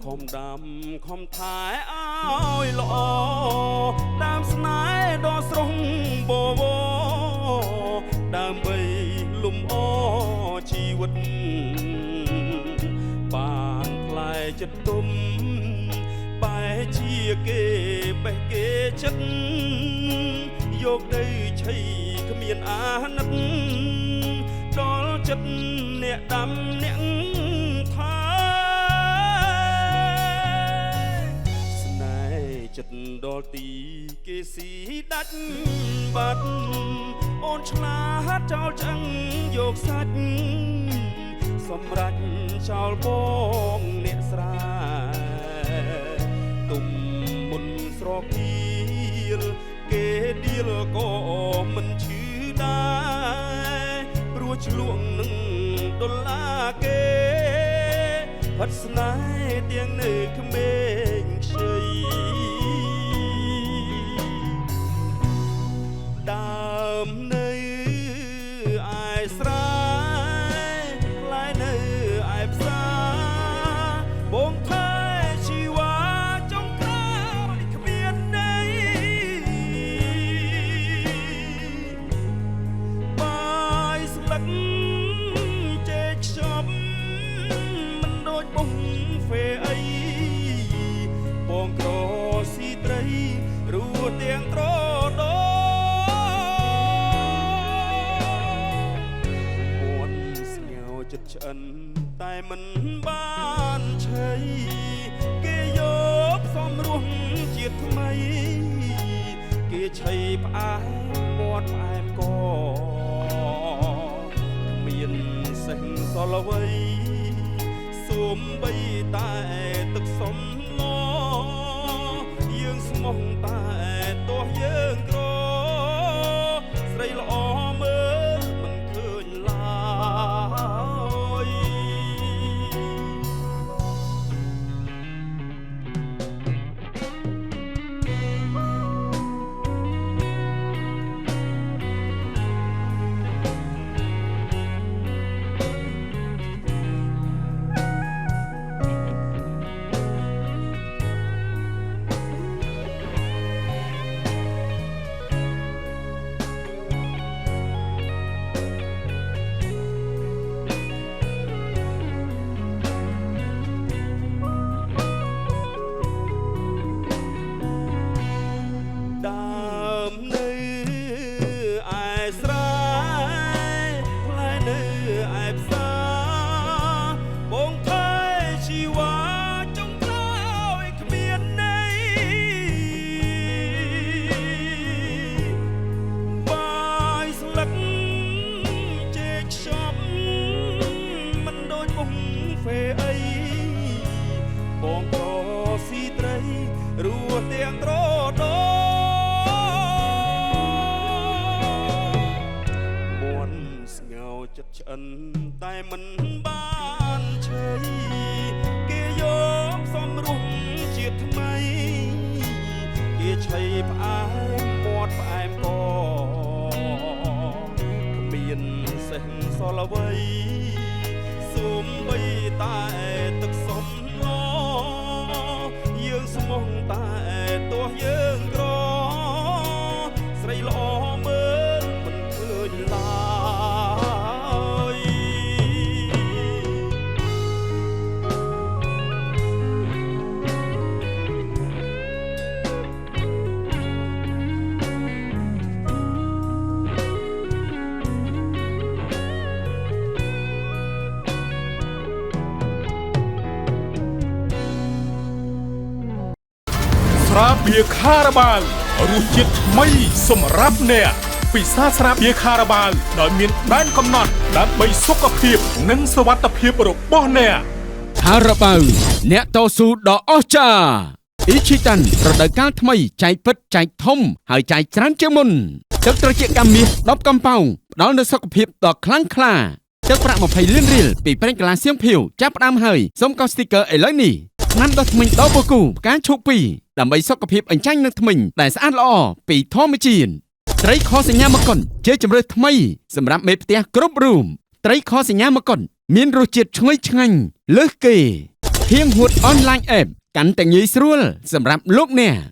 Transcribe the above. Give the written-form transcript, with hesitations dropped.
ខំដាំខំថែឲ្យល្អដើមស្នេហ៍ដ៏ស្រស់បវរដើម្បីលំអជីវិតបានផ្លែចិត្តទុំបែជាគេបេះគេចិត្តយកទៅឆៃគ្មានអាណិតដល់ចិត្តអ្នកដាំអ្នកថាស្នេហ៍ចិត្តដល់ទីគេស៊ីដាច់បាត់អូនឆ្លាតចោលឆ្អឹងយកសាច់សម្រាប់ចោលបងអ្នកស្រាទុំមុនស្រគៀលគេដៀលក៏មិនឈឺដែរព្រោះឆ្លងនឹងដុល្លារគេផាត់ស្នេហ៍ទាំងនៅក្មេងខ្ចីដើមនៅឯស្រែផ្លែនៅឯផ្សារបងថែជីវ៉ាចុងក្រោយគ្មានន័យបាយស្លឹកចេកខ្ចប់មិនដូចបុំហ្វេអីបងក្រស៊ីត្រីរស់ទាំងត្រដោចិត្តឆ្អិនតែមិនបានឆៃគេយកផ្សំរស់ជាតិថ្មីគេឆៃផ្អែមមាត់ផ្អែមកគ្មានសេះសល់អ្វីសូម្បីតែទឹកសំឡយើងស្មោះតែទោះយើងក្រស្រីល្អមើលមិនឃើញឡើយទាំងត្រដោមន់ស្ងោចិត្តឆ្អិនតែមិនបានឆៃគេយកផ្សំរស់ជាតិថ្មីគេឆៃផ្អែមមាត់ផ្អែមកគ្មានសេះសល់អ្វីសូម្បីតែទឹកសំឡយើងស្មោះតែទោះយើងក្រស្រីល្អមើលមិនឃើញឡើយស្រាបៀរខារ៉ាបាវរសជាតិថ្មីសម្រាប់អ្នកពិសាស្រាបៀរខារ៉ាបាវដោយមានដែនកំណត់ដើម្បីសុខភាពនិងសុវត្ថិភាពរបស់អ្នកខារ៉ាបាវអ្នកតស៊ូដ៏អស្ចារ្យអ៊ីឈីតាន់រដូវកាលថ្មីចែកពិតចែកធំហើយចែកច្រើនជាងមុនទឹកត្រជាក់កាមាស10កំប៉ោងផ្ដល់នូវសុខភាពដ៏ខ្លាំងក្លាទឹកប្រាក់20លានរៀលពីប្រេងកាឡាសៀងភៀវចាប់ផ្ដើមហើយសូមកោ sticker ឥឡូវនេះថ្នាំដោះធ្មេញដល់បូគូផ្កាឈូក2ដើម្បីសុខភាពអញ្ចាញ់នឹងធ្មេញដែលស្អាតល្អពីធម្មជាតិត្រីខសញ្ញាមកុនជាជម្រើសថ្មីសម្រាប់មេផ្ទះគ្រប់រូបត្រីខសញ្ញាមកុនមានរសជាតិឈ្ងុយឆ្ងាញ់លើសគេ ហៀងហួត Online App កាន់តែងាយស្រួលសម្រាប់លោកអ្នក